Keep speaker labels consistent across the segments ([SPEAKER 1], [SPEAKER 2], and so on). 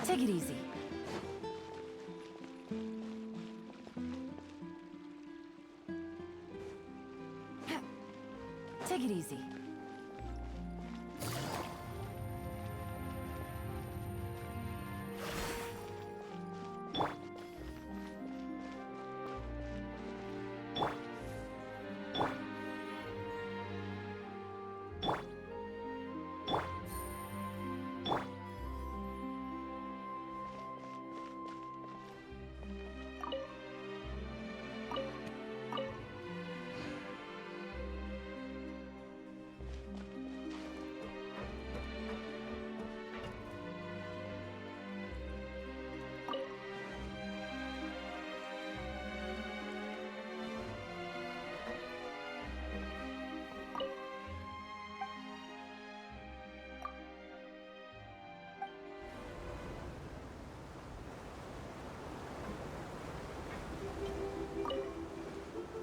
[SPEAKER 1] Take it easy. Take it easy.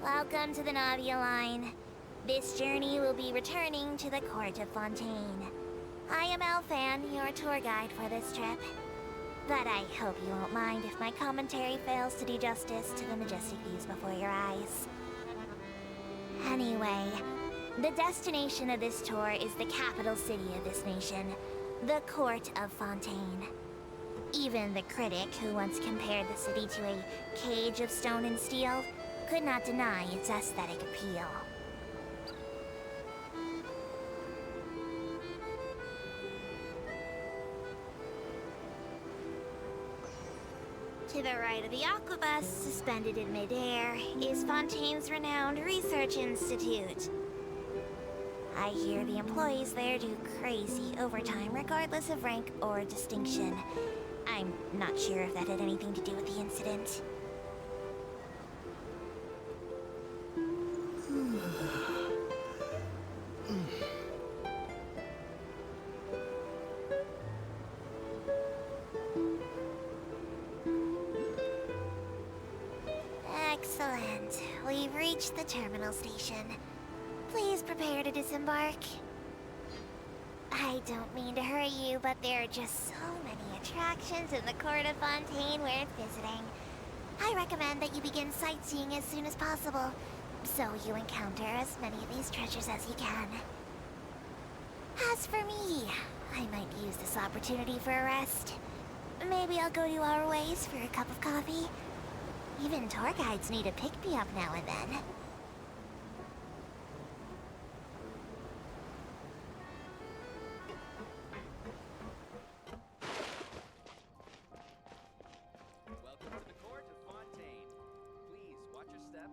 [SPEAKER 2] Welcome to the Navia line. This journey will be returning to the Court of Fontaine. I am Elfan, your tour guide for this trip. But I hope you won't mind if my commentary fails to do justice to the majestic views before your eyes. Anyway, the destination of this tour is the capital city of this nation, the Court of Fontaine. Even the critic who once compared the city to a cage of stone and steel could not deny its aesthetic appeal. To the right of the aquabus, suspended in midair, is Fontaine's renowned research institute. I hear the employees there do crazy overtime regardless of rank or distinction. I'm not sure if that had anything to do with the incident. Excellent. We've reached the terminal station. Please prepare to disembark. I don't mean to hurry you, but there are just so many attractions in the Court of Fontaine worth visiting. I recommend that you begin sightseeing as soon as possible, so you encounter as many of these treasures as you can. As for me, I might use this opportunity for a rest. Maybe I'll go to our ways for a cup of coffee. Even tour guides need a pick-me-up now and then.
[SPEAKER 3] Welcome to the Court of Fontaine. Please watch your step.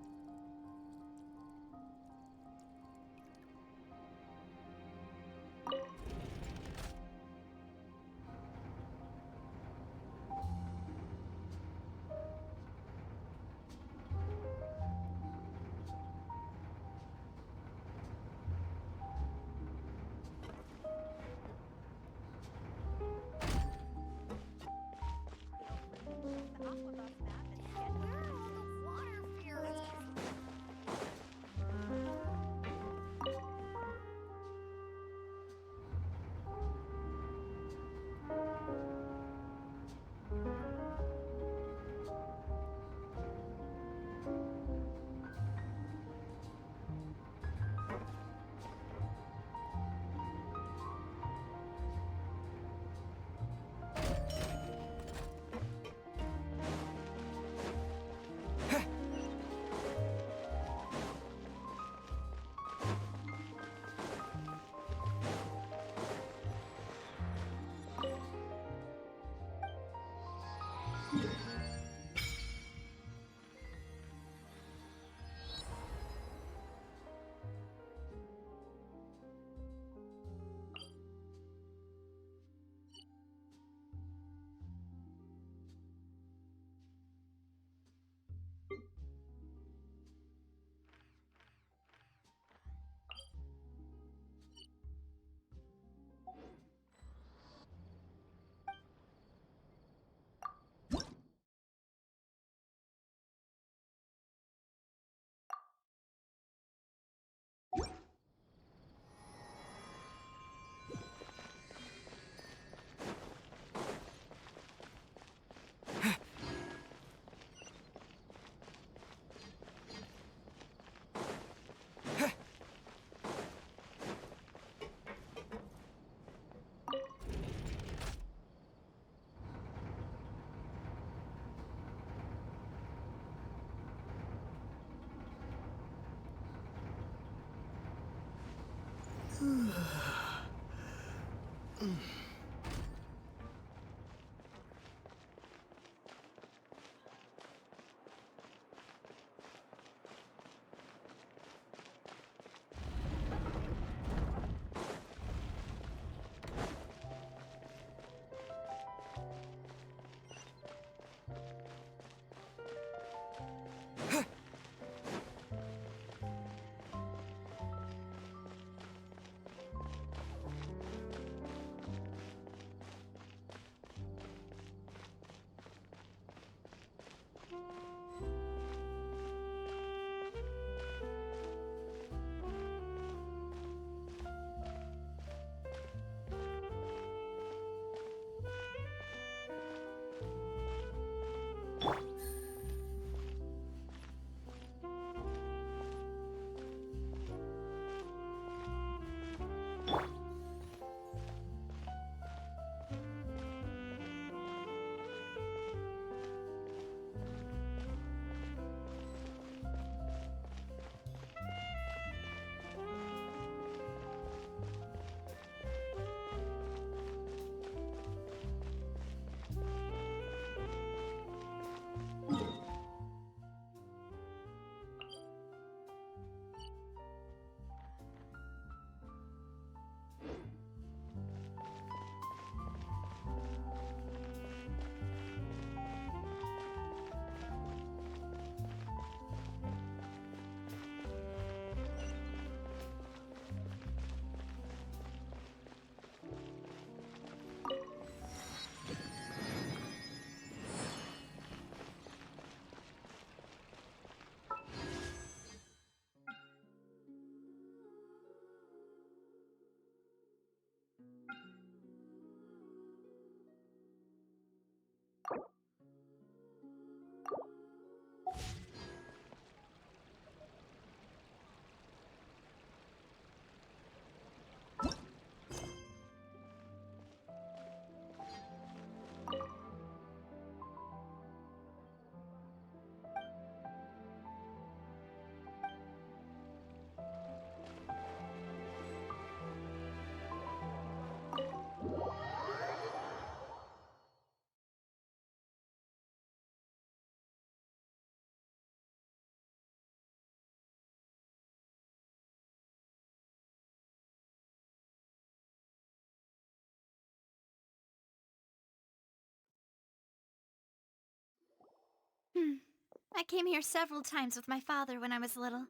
[SPEAKER 1] I came here several times with my father when I was little,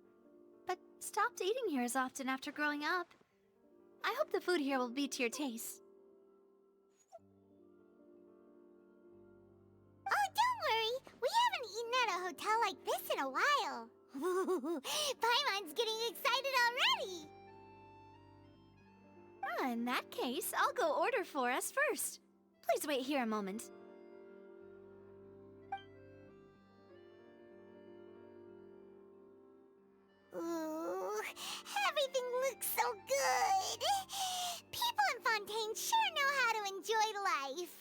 [SPEAKER 1] but stopped eating here as often after growing up. I hope the food here will be to your taste.
[SPEAKER 2] Oh, don't worry. We haven't eaten at a hotel like this in a while. Paimon's getting excited already.
[SPEAKER 1] In that case, I'll go order for us first. Please wait here a moment.
[SPEAKER 2] Ooh, everything looks so good. People in Fontaine sure know how to enjoy life.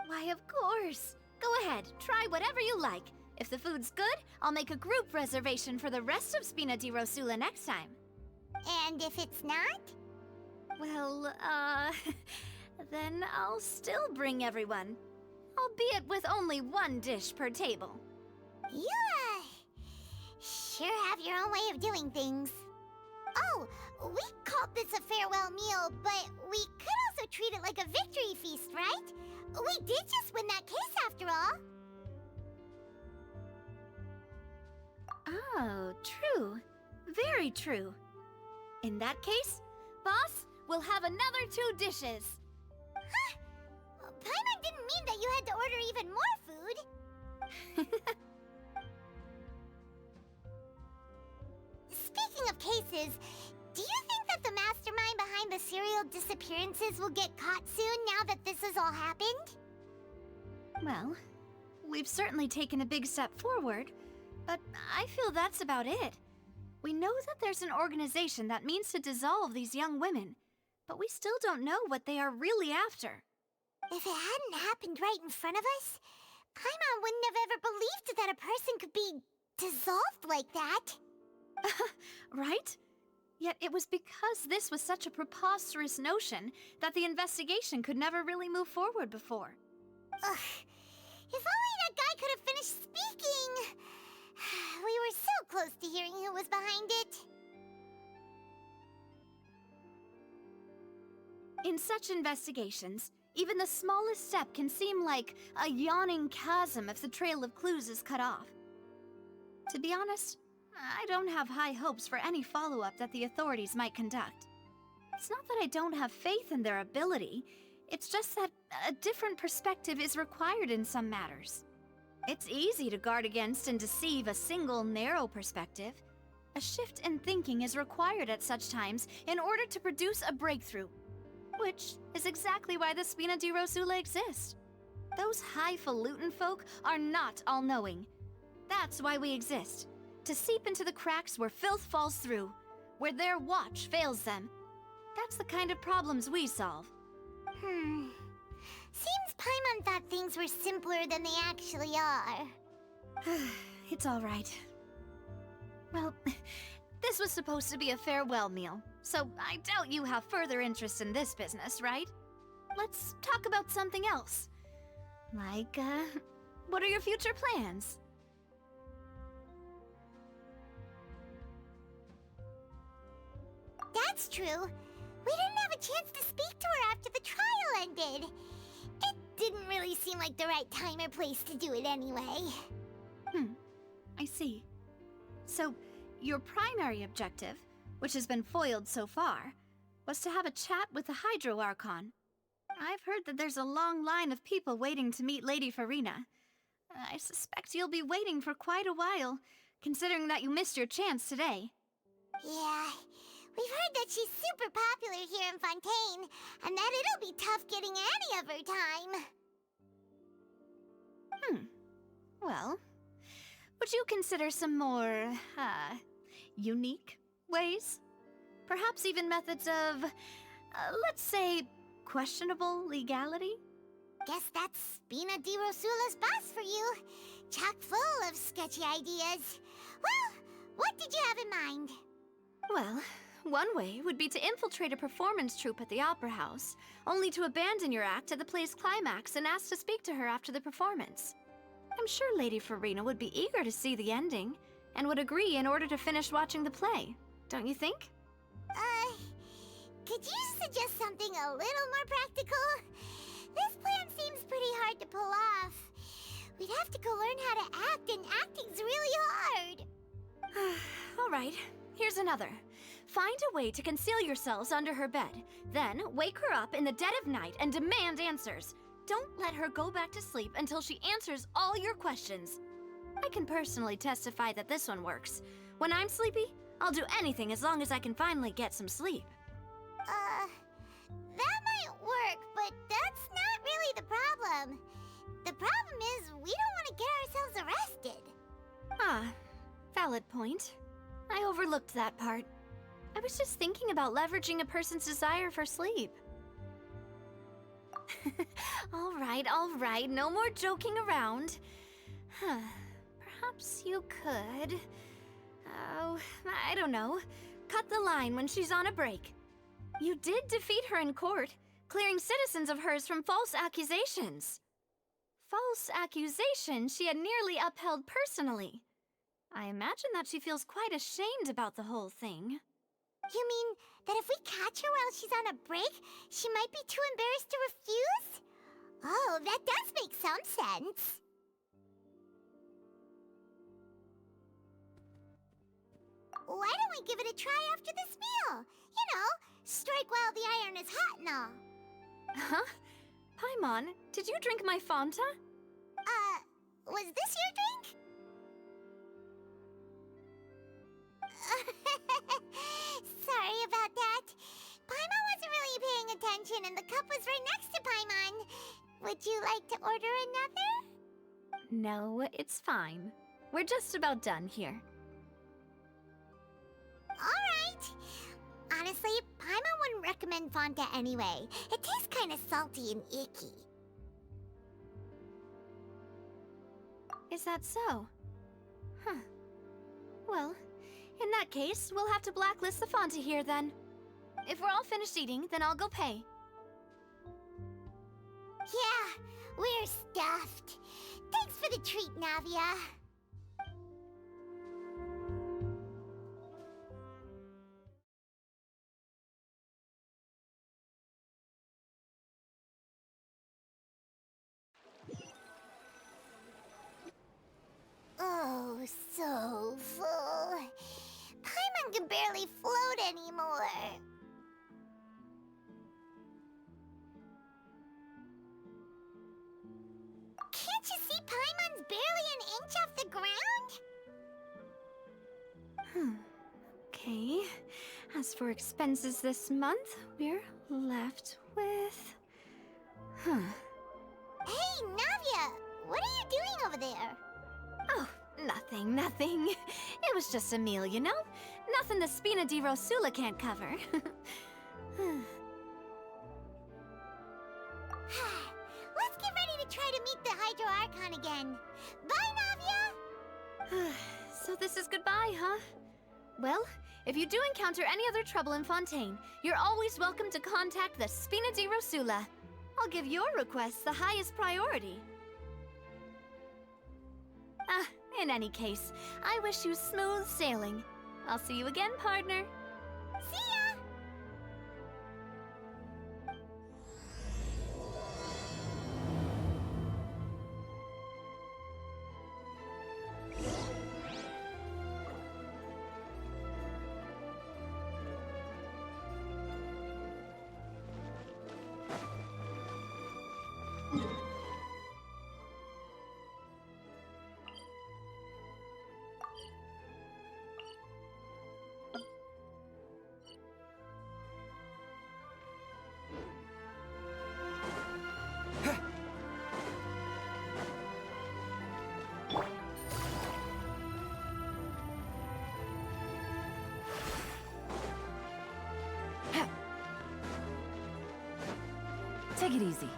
[SPEAKER 1] Why, of course. Go ahead, try whatever you like. If the food's good, I'll make a group reservation for the rest of Spina De Rosula next time.
[SPEAKER 2] And if it's not?
[SPEAKER 1] Well, then I'll still bring everyone. Albeit with only one dish per table.
[SPEAKER 2] You, sure have your own way of doing things. Oh, we called this a farewell meal, but we could also treat it like a victory feast, right? We did just win that case after all.
[SPEAKER 1] Oh, true. Very true. In that case, boss, we'll have another 2 dishes.
[SPEAKER 2] Huh? Paimon didn't mean that you had to order even more food. Speaking of cases, do you think that the mastermind behind the serial disappearances will get caught soon now that this has all happened?
[SPEAKER 1] Well, we've certainly taken a big step forward, but I feel that's about it. We know that there's an organization that means to dissolve these young women, but we still don't know what they are really after.
[SPEAKER 2] If it hadn't happened right in front of us, Paimon wouldn't have ever believed that a person could be dissolved like that.
[SPEAKER 1] Right? Yet it was because this was such a preposterous notion that the investigation could never really move forward before.
[SPEAKER 2] Ugh. If only that guy could have finished speaking! We were so close to hearing who was behind it.
[SPEAKER 1] In such investigations, even the smallest step can seem like a yawning chasm if the trail of clues is cut off. To be honest, I don't have high hopes for any follow-up that the authorities might conduct. It's not that I don't have faith in their ability, it's just that a different perspective is required in some matters. It's easy to guard against and deceive a single narrow perspective. A shift in thinking is required at such times in order to produce a breakthrough. Which is exactly why the Spina De Rosula exists. Those highfalutin folk are not all-knowing. That's why we exist. To seep into the cracks where filth falls through, where their watch fails them. That's the kind of problems we solve.
[SPEAKER 2] Seems Paimon thought things were simpler than they actually are.
[SPEAKER 1] It's all right. Well, this was supposed to be a farewell meal, so I doubt you have further interest in this business, right? Let's talk about something else. Like, what are your future plans?
[SPEAKER 2] That's true. We didn't have a chance to speak to her after the trial ended. It didn't really seem like the right time or place to do it anyway.
[SPEAKER 1] I see. So, your primary objective, which has been foiled so far, was to have a chat with the Hydro Archon. I've heard that there's a long line of people waiting to meet Lady Farina. I suspect you'll be waiting for quite a while, considering that you missed your chance today.
[SPEAKER 2] Yeah, we've heard that she's super popular here in Fontaine, and that it'll be tough getting any of her time.
[SPEAKER 1] Well, would you consider some more, unique ways? Perhaps even methods of, let's say, questionable legality?
[SPEAKER 2] Guess that's Spina De Rosula's boss for you. Chock full of sketchy ideas. Well, what did you have in mind?
[SPEAKER 1] Well, one way would be to infiltrate a performance troupe at the Opera House, only to abandon your act at the play's climax and ask to speak to her after the performance. I'm sure Lady Farina would be eager to see the ending, and would agree in order to finish watching the play, don't you think?
[SPEAKER 2] Could you suggest something a little more practical? This plan seems pretty hard to pull off. We'd have to go learn how to act, and acting's really hard.
[SPEAKER 1] All right, here's another. Find a way to conceal yourselves under her bed, then wake her up in the dead of night and demand answers. Don't let her go back to sleep until she answers all your questions. I can personally testify that this one works. When I'm sleepy, I'll do anything as long as I can finally get some sleep.
[SPEAKER 2] That might work, but that's not really the problem. The problem is we don't want to get ourselves arrested.
[SPEAKER 1] Valid point. I overlooked that part. I was just thinking about leveraging a person's desire for sleep. All right, no more joking around. Perhaps you could... Oh, I don't know. Cut the line when she's on a break. You did defeat her in court, clearing citizens of hers from false accusations. False accusations she had nearly upheld personally. I imagine that she feels quite ashamed about the whole thing.
[SPEAKER 2] You mean that if we catch her while she's on a break, she might be too embarrassed to refuse? Oh, that does make some sense. Why don't we give it a try after this meal? You know, strike while the iron is hot and all.
[SPEAKER 1] Huh? Paimon, did you drink my Fanta?
[SPEAKER 2] Was this your drink? Sorry about that. Paimon wasn't really paying attention and the cup was right next to Paimon. Would you like to order another?
[SPEAKER 1] No, it's fine. We're just about done here.
[SPEAKER 2] Alright. Honestly, Paimon wouldn't recommend Fanta anyway. It tastes kind of salty and icky.
[SPEAKER 1] Is that so? Huh. Well, In that case, we'll have to blacklist the Fonta here then. If we're all finished eating, then I'll go pay.
[SPEAKER 2] Yeah, we're stuffed. Thanks for the treat, Navia. Oh, so full. Paimon can barely float anymore. Can't you see Paimon's barely an inch off the ground?
[SPEAKER 1] Okay. As for expenses this month, we're left with...
[SPEAKER 2] Hey, Navia! What are you doing over there?
[SPEAKER 1] Oh, nothing. It was just a meal, you know? Nothing the Spina De Rosula can't cover.
[SPEAKER 2] Let's get ready to try to meet the Hydro Archon again. Bye, Navia!
[SPEAKER 1] So this is goodbye, huh? Well, if you do encounter any other trouble in Fontaine, you're always welcome to contact the Spina De Rosula. I'll give your requests the highest priority. In any case, I wish you smooth sailing. I'll see you again, partner.
[SPEAKER 2] See ya!
[SPEAKER 4] Take it easy.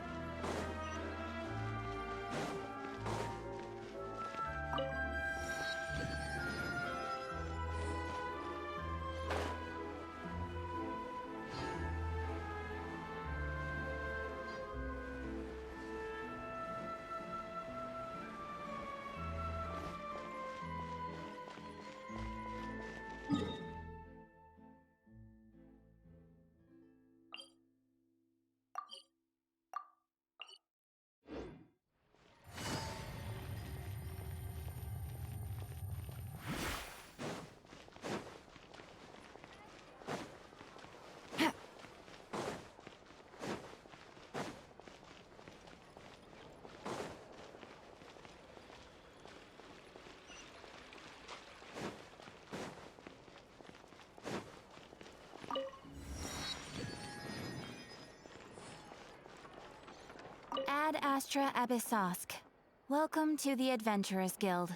[SPEAKER 4] Ad Astra Abyssosk. Welcome to the Adventurers Guild.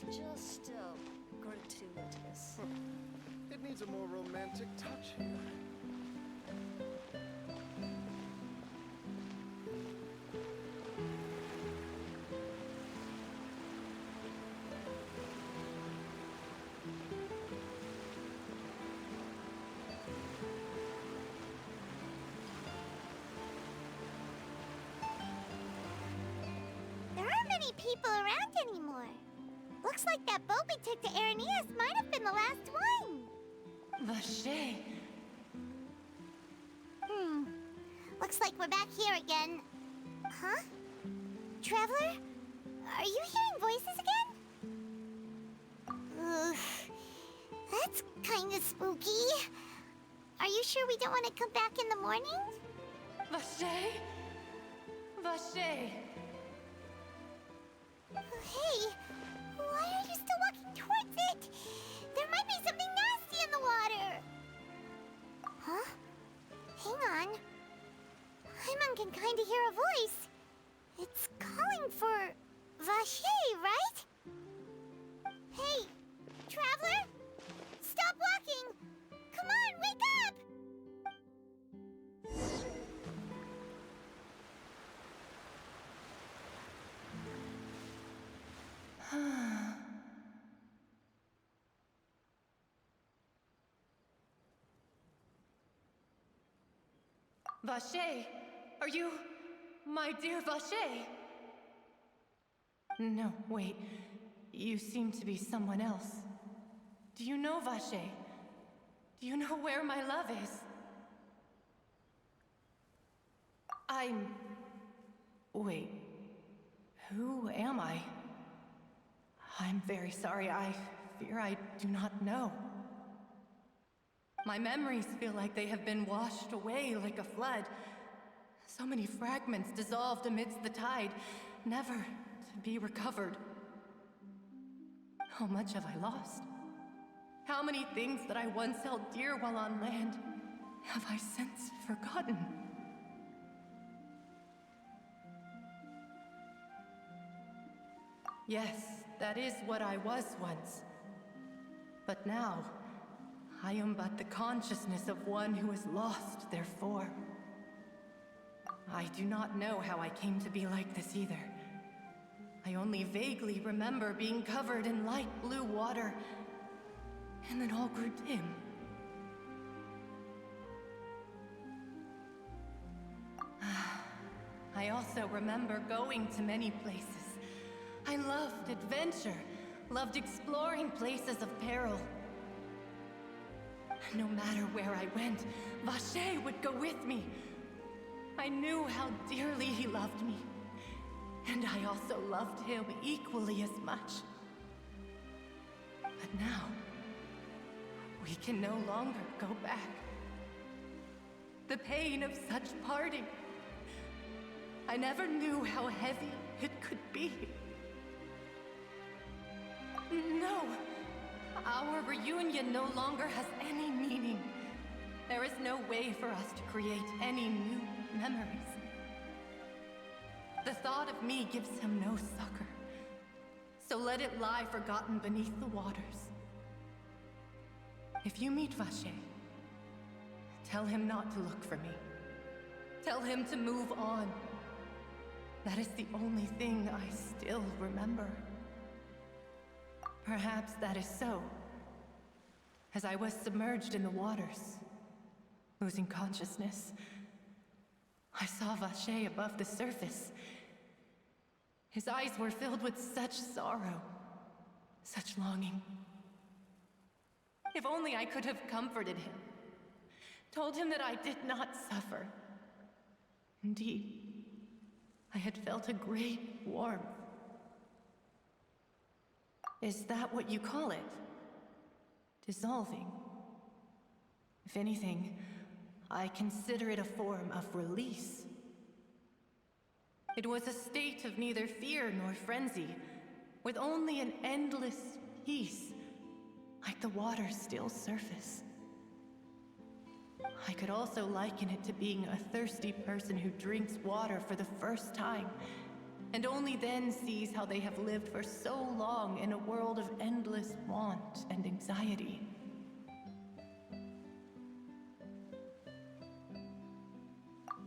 [SPEAKER 5] just gratuitous.
[SPEAKER 6] It needs a more romantic touch here.
[SPEAKER 2] There aren't many people around anymore. Looks like that boat we took to Araneas might have been the last one.
[SPEAKER 4] Vache.
[SPEAKER 2] Looks like we're back here again. Huh? Traveler? Are you hearing voices again? Ugh. That's kinda spooky. Are you sure we don't want to come back in the morning?
[SPEAKER 4] Vache? Vache.
[SPEAKER 2] Hey, why are you still walking towards it? There might be something nasty in the water. Huh? Hang on. Paimon can kinda hear a voice. It's calling for Vache, right? Hey, traveler? Stop walking! Come on, wake up!
[SPEAKER 4] Vache, are you my dear Vache? No, wait. You seem to be someone else. Do you know Vache? Do you know where my love is? Wait. Who am I? I'm very sorry. I fear I do not know. My memories feel like they have been washed away like a flood. So many fragments dissolved amidst the tide, never to be recovered. How much have I lost? How many things that I once held dear while on land have I since forgotten? Yes, that is what I was once. But now, I am but the consciousness of one who is lost, therefore. I do not know how I came to be like this either. I only vaguely remember being covered in light blue water, and then all grew dim. I also remember going to many places. I loved adventure, loved exploring places of peril. No matter where I went, Vache would go with me. I knew how dearly he loved me, and I also loved him equally as much. But now, we can no longer go back. The pain of such parting, I never knew how heavy it could be. No, our reunion no longer has any meaning. There is no way for us to create any new memories. The thought of me gives him no succor, so let it lie forgotten beneath the waters. If you meet Vache, tell him not to look for me. Tell him to move on. That is the only thing I still remember. Perhaps that is so. As I was submerged in the waters, losing consciousness, I saw Vache above the surface. His eyes were filled with such sorrow, such longing. If only I could have comforted him, told him that I did not suffer. Indeed, I had felt a great warmth. Is that what you call it? Dissolving? If anything, I consider it a form of release. It was a state of neither fear nor frenzy, with only an endless peace, like the water's still surface. I could also liken it to being a thirsty person who drinks water for the first time, and only then sees how they have lived for so long in a world of endless want and anxiety.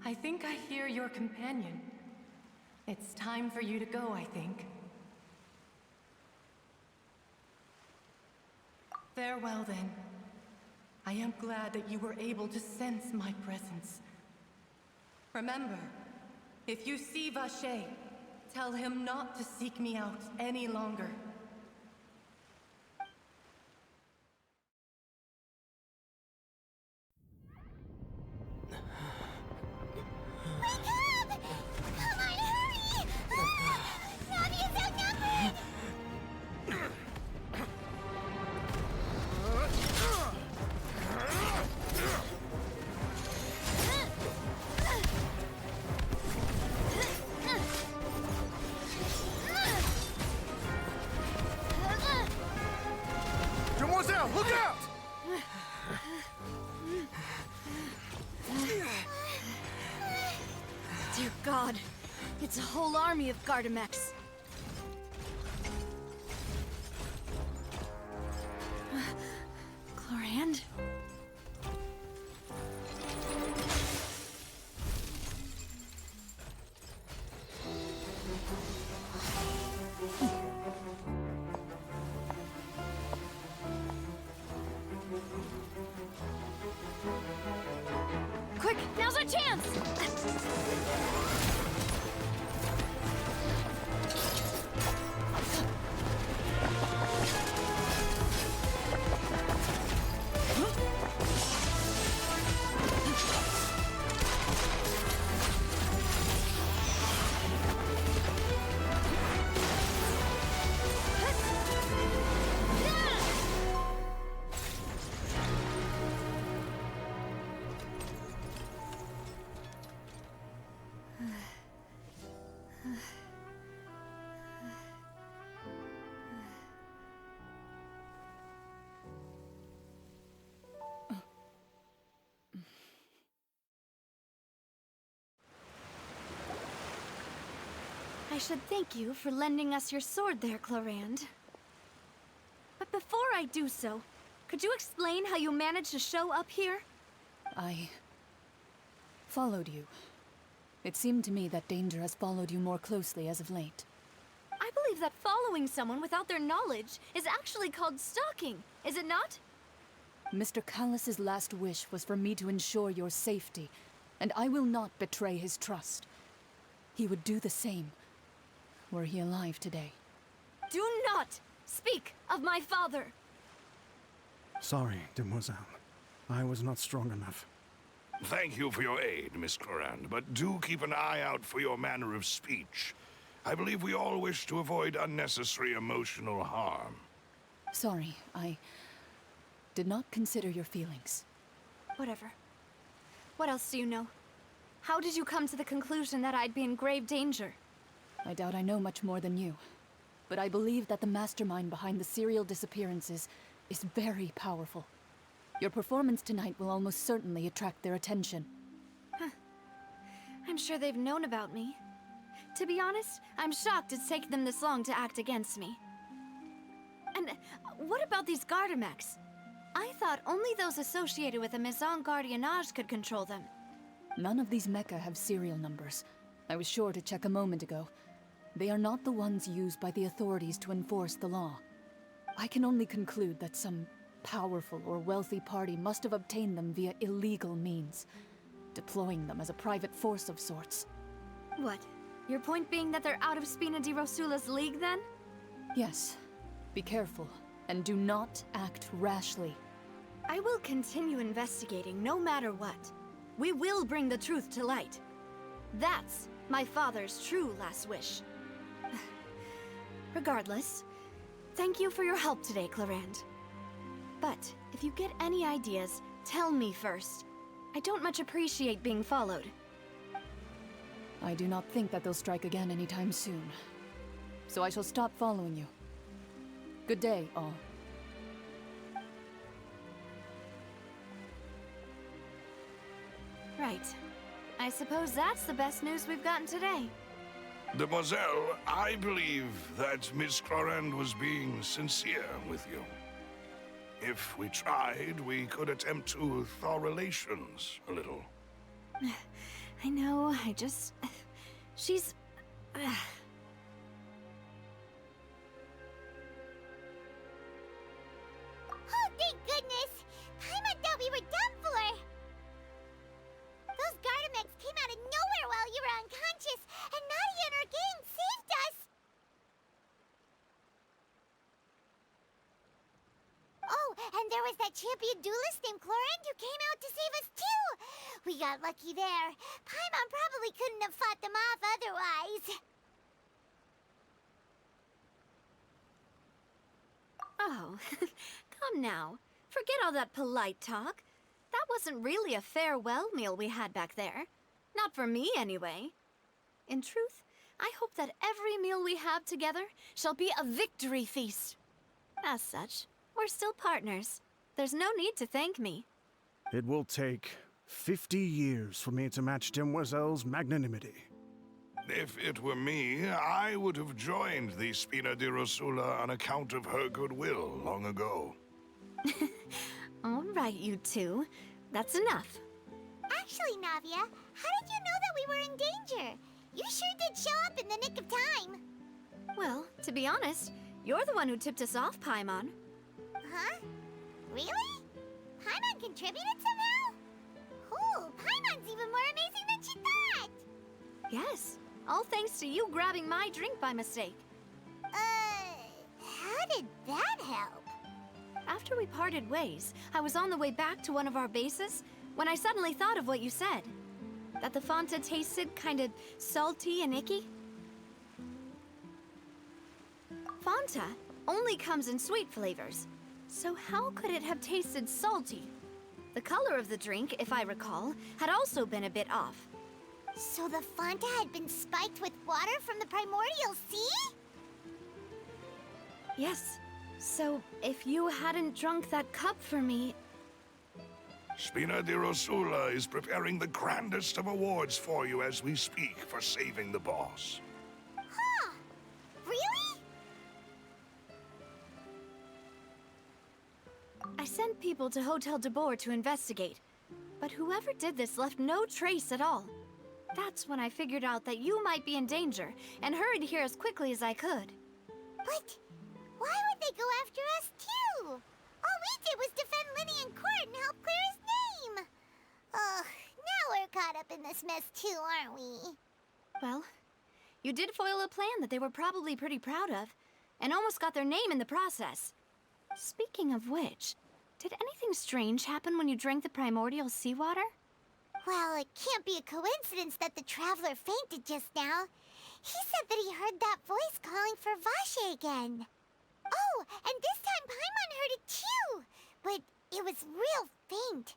[SPEAKER 4] I think I hear your companion. It's time for you to go, I think. Farewell, then. I am glad that you were able to sense my presence. Remember, if you see Vache, tell him not to seek me out any longer.
[SPEAKER 2] Wake up! Come on, hurry! Navia's outnumbered!
[SPEAKER 6] Demoiselle, look out!
[SPEAKER 1] Dear God, it's a whole army of Gardamex. Clorand? Quick, now's our chance! I should thank you for lending us your sword there, Clorand. But before I do so, could you explain how you managed to show up here?
[SPEAKER 7] I followed you. It seemed to me that danger has followed you more closely as of late.
[SPEAKER 1] I believe that following someone without their knowledge is actually called stalking, is it not?
[SPEAKER 7] Mr. Callus's last wish was for me to ensure your safety, and I will not betray his trust. He would do the same, were he alive today.
[SPEAKER 1] Do not speak of my father!
[SPEAKER 6] Sorry, Demoiselle. I was not strong enough.
[SPEAKER 8] Thank you for your aid, Miss Clorand, but do keep an eye out for your manner of speech. I believe we all wish to avoid unnecessary emotional harm.
[SPEAKER 7] Sorry, I did not consider your feelings.
[SPEAKER 1] Whatever. What else do you know? How did you come to the conclusion that I'd be in grave danger?
[SPEAKER 7] I doubt I know much more than you, but I believe that the mastermind behind the serial disappearances is very powerful. Your performance tonight will almost certainly attract their attention.
[SPEAKER 1] I'm sure they've known about me. To be honest, I'm shocked it's taken them this long to act against me. And what about these Gardamex? I thought only those associated with the Maison Gardiennage could control them.
[SPEAKER 7] None of these mecha have serial numbers. I was sure to check a moment ago. They are not the ones used by the authorities to enforce the law. I can only conclude that some powerful or wealthy party must have obtained them via illegal means, deploying them as a private force of sorts.
[SPEAKER 1] What? Your point being that they're out of Spina De Rosula's league, then?
[SPEAKER 7] Yes. Be careful, and do not act rashly.
[SPEAKER 1] I will continue investigating no matter what. We will bring the truth to light. That's my father's true last wish. Regardless, thank you for your help today, Clorand. But if you get any ideas, tell me first. I don't much appreciate being followed.
[SPEAKER 7] I do not think that they'll strike again anytime soon. So I shall stop following you. Good day, all.
[SPEAKER 1] Right. I suppose that's the best news we've gotten today.
[SPEAKER 8] Demoiselle, I believe that Miss Clorand was being sincere with you. If we tried, we could attempt to thaw relations a little.
[SPEAKER 1] I know, she's...
[SPEAKER 2] Oh, thank goodness! Paimon thought we were done for! Those Gardamex came out of nowhere while you were unconscious, and Navia and her gang saved us! Oh, and there was that champion duelist named Clorand who came out to save us too! We got lucky there. Paimon probably couldn't have fought them off otherwise.
[SPEAKER 1] Oh, come now. Forget all that polite talk. That wasn't really a farewell meal we had back there. Not for me, anyway. In truth, I hope that every meal we have together shall be a victory feast. As such, we're still partners. There's no need to thank me.
[SPEAKER 6] It will take 50 years for me to match Demoiselle's magnanimity.
[SPEAKER 8] If it were me, I would have joined the Spina De Rosula on account of her goodwill long ago.
[SPEAKER 1] All right, you two. That's enough.
[SPEAKER 2] Actually, Navia, how did you know that we were in danger? You sure did show up in the nick of time.
[SPEAKER 1] Well, to be honest, you're the one who tipped us off, Paimon.
[SPEAKER 2] Huh? Really? Paimon contributed somehow? Ooh, Paimon's even more amazing than she thought!
[SPEAKER 1] Yes, all thanks to you grabbing my drink by mistake.
[SPEAKER 2] How did that help?
[SPEAKER 1] After we parted ways, I was on the way back to one of our bases when I suddenly thought of what you said. That the Fanta tasted kind of salty and icky. Fanta only comes in sweet flavors, so how could it have tasted salty? The color of the drink, if I recall, had also been a bit off.
[SPEAKER 2] So the Fanta had been spiked with water from the primordial sea?
[SPEAKER 1] Yes. So, if you hadn't drunk that cup for me...
[SPEAKER 8] Spina De Rosula is preparing the grandest of awards for you as we speak for saving the boss.
[SPEAKER 2] Huh? Really?
[SPEAKER 1] I sent people to Hotel Deborb to investigate, but whoever did this left no trace at all. That's when I figured out that you might be in danger, and hurried here as quickly as I could.
[SPEAKER 2] But why would they go after us too? All we did was defend Linny in court and help clear his name. Ugh, now we're caught up in this mess too, aren't we?
[SPEAKER 1] Well, you did foil a plan that they were probably pretty proud of, and almost got their name in the process. Speaking of which, did anything strange happen when you drank the primordial seawater?
[SPEAKER 2] Well, it can't be a coincidence that the Traveler fainted just now. He said that he heard that voice calling for Vache again. Oh, and this time Paimon heard it too, but it was real faint.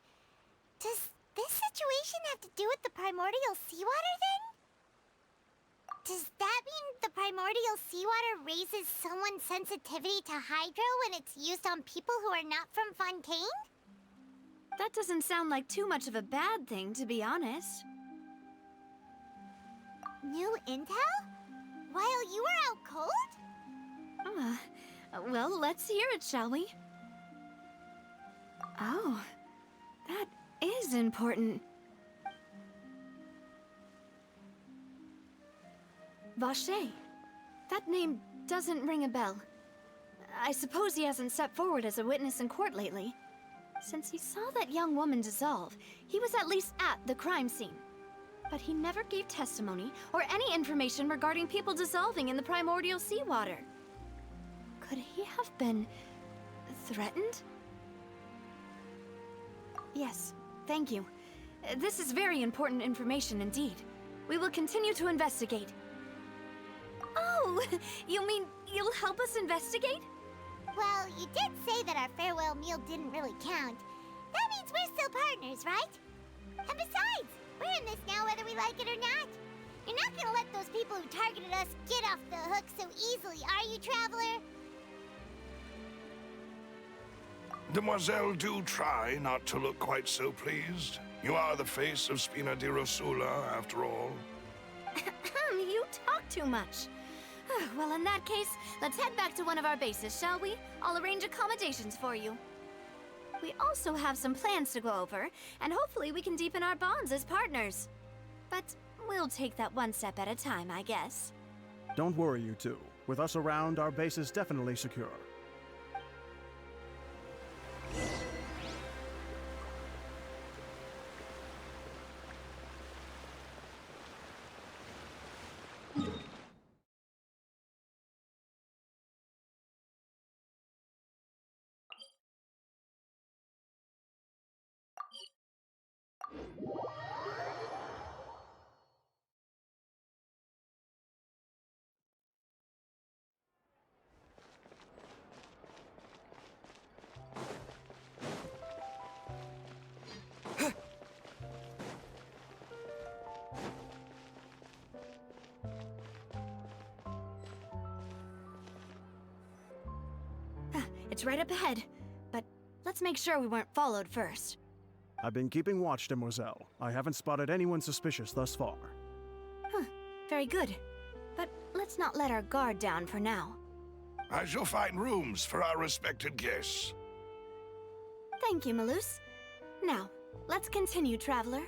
[SPEAKER 2] Does this situation have to do with the primordial seawater then? Does that mean the primordial seawater raises someone's sensitivity to hydro when it's used on people who are not from Fontaine?
[SPEAKER 1] That doesn't sound like too much of a bad thing, to be honest.
[SPEAKER 2] New intel? While you were out cold?
[SPEAKER 1] Well, let's hear it, shall we? Oh, that is important. Vache. That name doesn't ring a bell. I suppose he hasn't stepped forward as a witness in court lately. Since he saw that young woman dissolve, he was at least at the crime scene. But he never gave testimony or any information regarding people dissolving in the primordial seawater. Could he have been threatened? Yes, thank you. This is very important information indeed. We will continue to investigate. Oh, you mean you'll help us investigate?
[SPEAKER 2] Well, you did say that our farewell meal didn't really count. That means we're still partners, right? And besides, we're in this now whether we like it or not. You're not gonna let those people who targeted us get off the hook so easily, are you, Traveler?
[SPEAKER 8] Demoiselle, do try not to look quite so pleased. You are the face of Spina De Rosula, after all.
[SPEAKER 1] You talk too much. Well, in that case, let's head back to one of our bases, shall we? I'll arrange accommodations for you. We also have some plans to go over, and hopefully we can deepen our bonds as partners. But we'll take that one step at a time, I guess.
[SPEAKER 6] Don't worry, you two. With us around, our base is definitely secure.
[SPEAKER 1] It's right up ahead, but let's make sure we weren't followed first.
[SPEAKER 6] I've been keeping watch, Demoiselle. I haven't spotted anyone suspicious thus far.
[SPEAKER 1] Very good. But let's not let our guard down for now.
[SPEAKER 8] I shall find rooms for our respected guests.
[SPEAKER 1] Thank you, Malus. Now, let's continue, traveler.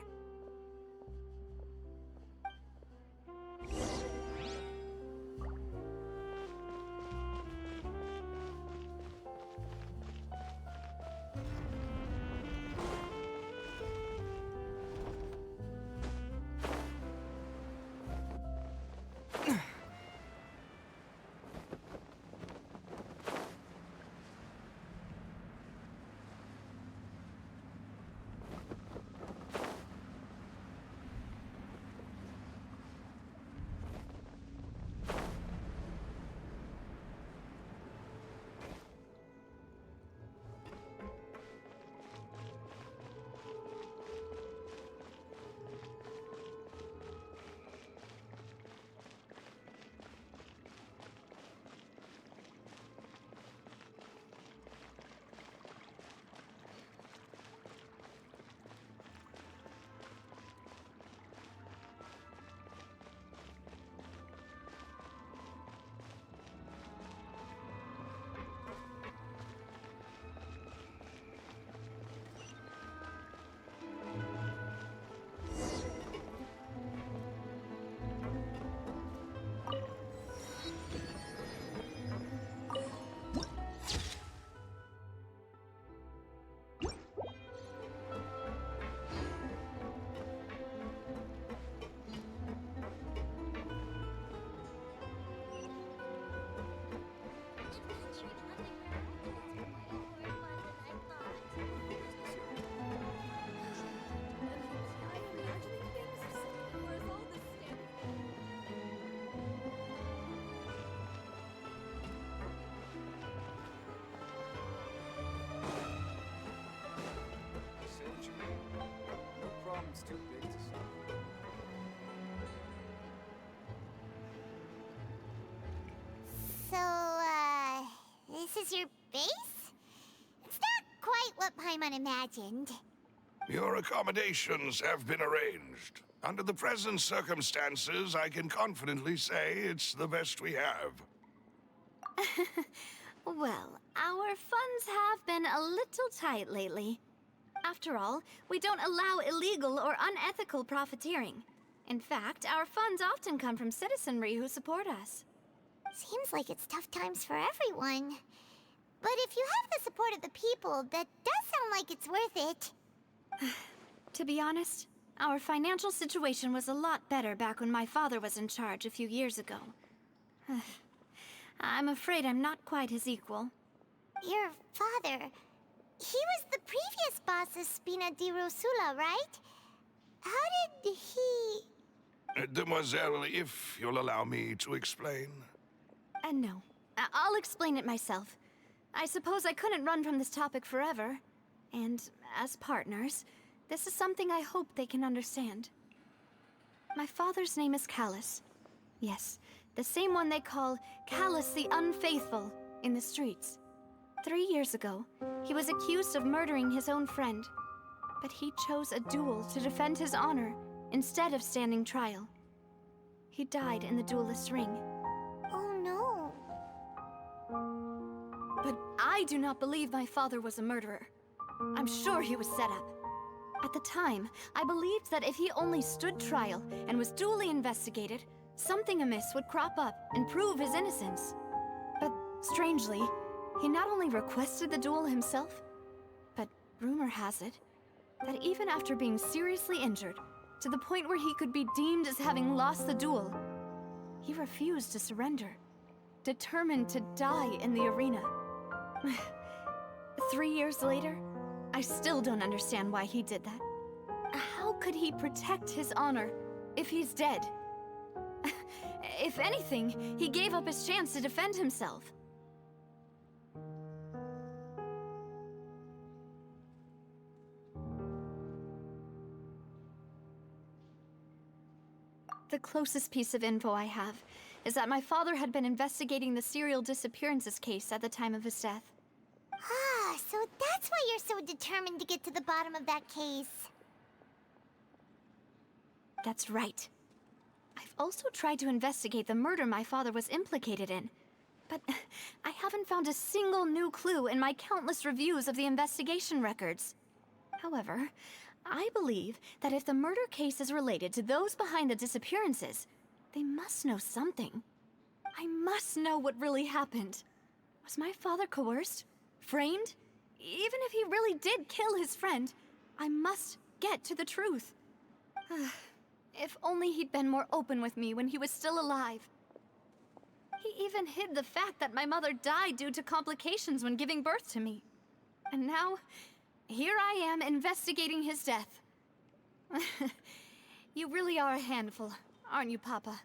[SPEAKER 3] It's too big to solve.
[SPEAKER 2] So, this is your base? It's not quite what Paimon imagined.
[SPEAKER 8] Your accommodations have been arranged. Under the present circumstances, I can confidently say it's the best we have.
[SPEAKER 1] Well, our funds have been a little tight lately. After all, we don't allow illegal or unethical profiteering. In fact, our funds often come from citizenry who support us.
[SPEAKER 2] Seems like it's tough times for everyone. But if you have the support of the people, that does sound like it's worth it.
[SPEAKER 1] To be honest, our financial situation was a lot better back when my father was in charge a few years ago. I'm afraid I'm not quite his equal.
[SPEAKER 2] Your father... he was the previous boss of Spina De Rosula, right? How did he...
[SPEAKER 8] Demoiselle, if you'll allow me to explain.
[SPEAKER 1] No. I'll explain it myself. I suppose I couldn't run from this topic forever. And as partners, this is something I hope they can understand. My father's name is Callus. Yes, the same one they call Callus the Unfaithful in the streets. 3 years ago, he was accused of murdering his own friend. But he chose a duel to defend his honor instead of standing trial. He died in the duelist's ring.
[SPEAKER 2] Oh no.
[SPEAKER 1] But I do not believe my father was a murderer. I'm sure he was set up. At the time, I believed that if he only stood trial and was duly investigated, something amiss would crop up and prove his innocence. But strangely, he not only requested the duel himself, but rumor has it that even after being seriously injured, to the point where he could be deemed as having lost the duel, he refused to surrender, determined to die in the arena. 3 years later, I still don't understand why he did that. How could he protect his honor if he's dead? If anything, he gave up his chance to defend himself. The closest piece of info I have is that my father had been investigating the serial disappearances case at the time of his death.
[SPEAKER 2] Ah, so that's why you're so determined to get to the bottom of that case.
[SPEAKER 1] That's right. I've also tried to investigate the murder my father was implicated in, but I haven't found a single new clue in my countless reviews of the investigation records. However, I believe that if the murder case is related to those behind the disappearances, they must know something. I must know what really happened. Was my father coerced? Framed? Even if he really did kill his friend, I must get to the truth. If only he'd been more open with me when he was still alive. He even hid the fact that my mother died due to complications when giving birth to me. And now, here I am investigating his death. You really are a handful, aren't you, Papa?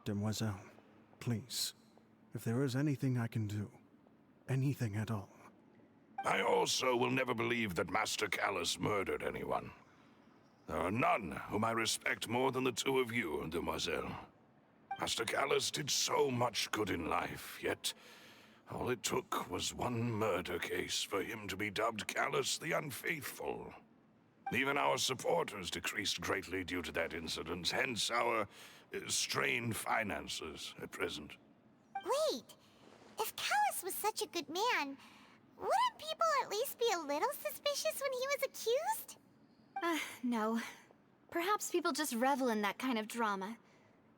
[SPEAKER 6] Demoiselle, please, if there is anything I can do, anything at all.
[SPEAKER 8] I also will never believe that Master Callus murdered anyone. There are none whom I respect more than the two of you, Demoiselle. Master Callus did so much good in life, yet all it took was one murder case for him to be dubbed Callus the Unfaithful. Even our supporters decreased greatly due to that incident, hence our strained finances at present.
[SPEAKER 2] Wait, if Callus was such a good man, wouldn't people at least be a little suspicious when he was accused?
[SPEAKER 1] No. Perhaps people just revel in that kind of drama.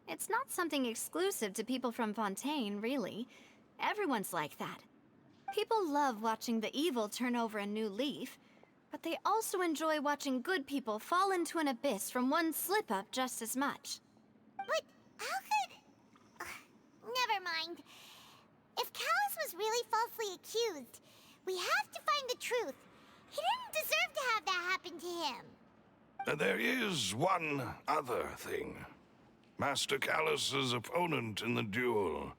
[SPEAKER 1] It's not something exclusive to people from Fontaine, really. Everyone's like that. People love watching the evil turn over a new leaf, but they also enjoy watching good people fall into an abyss from one slip-up just as much.
[SPEAKER 2] But how could... never mind. If Callus was really falsely accused, we have to find the truth. He didn't deserve to have that happen to him.
[SPEAKER 8] There is one other thing. Master Callus's opponent in the duel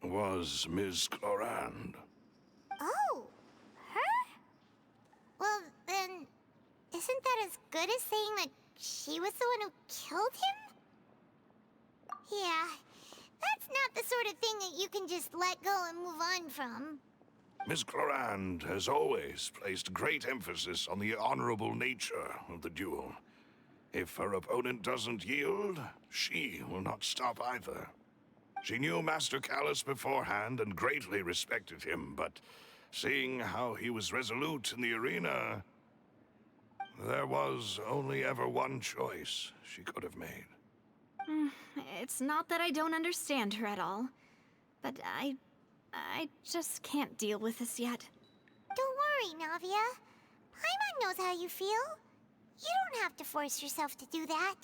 [SPEAKER 8] was Ms. Clorand.
[SPEAKER 2] Oh, her? Well, then, isn't that as good as saying that she was the one who killed him? Yeah, that's not the sort of thing that you can just let go and move on from.
[SPEAKER 8] Ms. Clorand has always placed great emphasis on the honorable nature of the duel. If her opponent doesn't yield, she will not stop either. She knew Master Callus beforehand and greatly respected him, but seeing how he was resolute in the arena, there was only ever one choice she could have made.
[SPEAKER 1] It's not that I don't understand her at all, but I just can't deal with this yet.
[SPEAKER 2] Don't worry, Navia. Paimon knows how you feel. You don't have to force yourself to do that.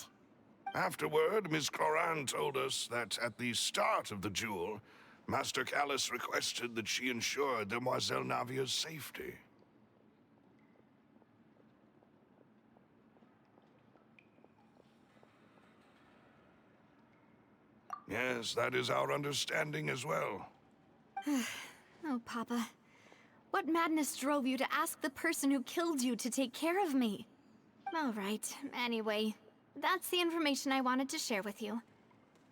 [SPEAKER 8] Afterward, Ms. Clorand told us that at the start of the duel, Master Callus requested that she ensure Demoiselle Navia's safety. Yes, that is our understanding as well.
[SPEAKER 1] Oh, Papa. What madness drove you to ask the person who killed you to take care of me? All right, anyway, that's the information I wanted to share with you.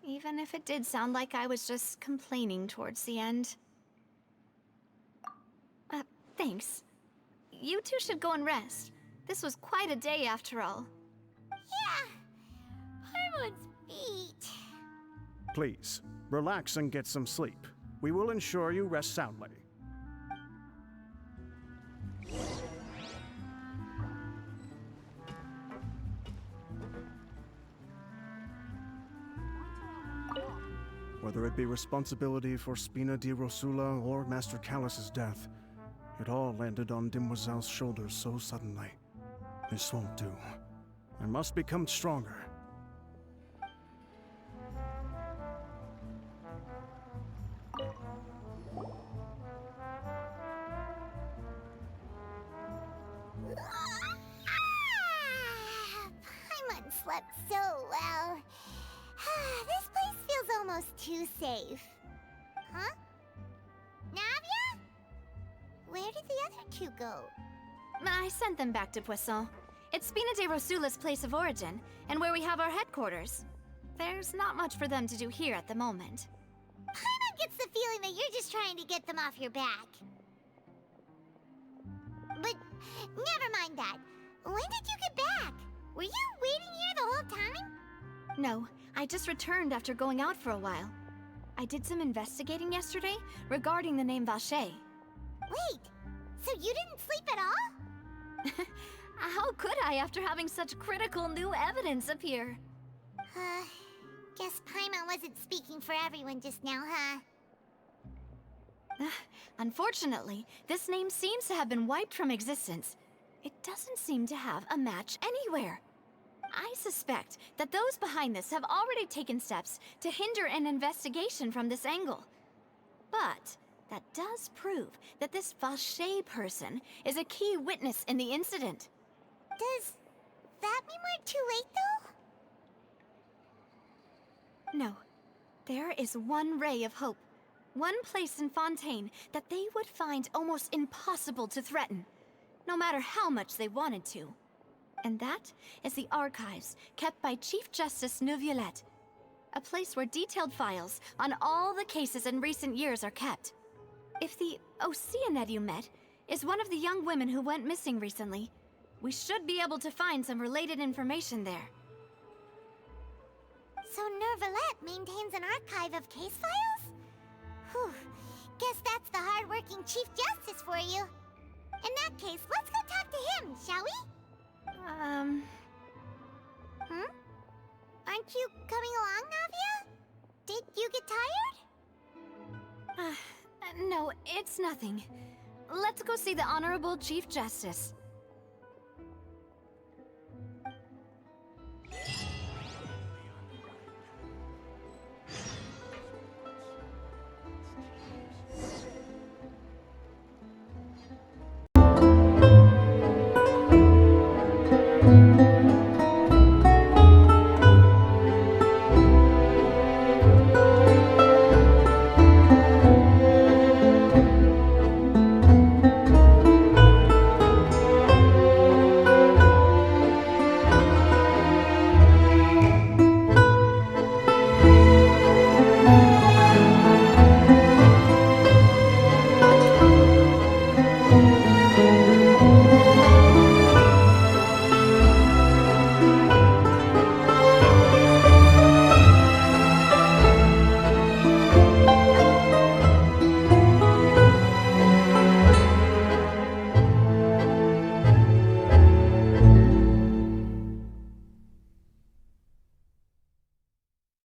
[SPEAKER 1] Even if it did sound like I was just complaining towards the end. Thanks. You two should go and rest. This was quite a day after all.
[SPEAKER 2] Yeah. Paimon's feet.
[SPEAKER 6] Please, relax and get some sleep. We will ensure you rest soundly. Whether it be responsibility for Spina De Rosula or Master Callus's death, it all landed on Demoiselle's shoulders so suddenly. This won't do. I must become stronger.
[SPEAKER 2] Paimon slept so well. This place feels almost too safe. Huh? Navia? Where did the other two go?
[SPEAKER 1] I sent them back to Poisson. It's Spina De Rosula's place of origin, and where we have our headquarters. There's not much for them to do here at the moment.
[SPEAKER 2] Paimon gets the feeling that you're just trying to get them off your back. But never mind that. When did you get back? Were you waiting here the whole time?
[SPEAKER 1] No, I just returned after going out for a while. I did some investigating yesterday regarding the name Vache.
[SPEAKER 2] Wait, so you didn't sleep at all?
[SPEAKER 1] How could I after having such critical new evidence appear?
[SPEAKER 2] Guess Paimon wasn't speaking for everyone just now, huh?
[SPEAKER 1] Unfortunately, this name seems to have been wiped from existence. It doesn't seem to have a match anywhere. I suspect that those behind this have already taken steps to hinder an investigation from this angle. But that does prove that this Vache person is a key witness in the incident.
[SPEAKER 2] Does that mean we're too late, though?
[SPEAKER 1] No. There is one ray of hope. One place in Fontaine that they would find almost impossible to threaten, no matter how much they wanted to. And that is the archives kept by Chief Justice Neuvillette, a place where detailed files on all the cases in recent years are kept. If the Oceanid you met is one of the young women who went missing recently, we should be able to find some related information there.
[SPEAKER 2] So Neuvillette maintains an archive of case files? Whew. Guess that's the hard-working Chief Justice for you. In that case, let's go talk to him, shall we? Aren't you coming along, Navia? Did you get tired?
[SPEAKER 1] No, it's nothing. Let's go see the Honorable Chief Justice.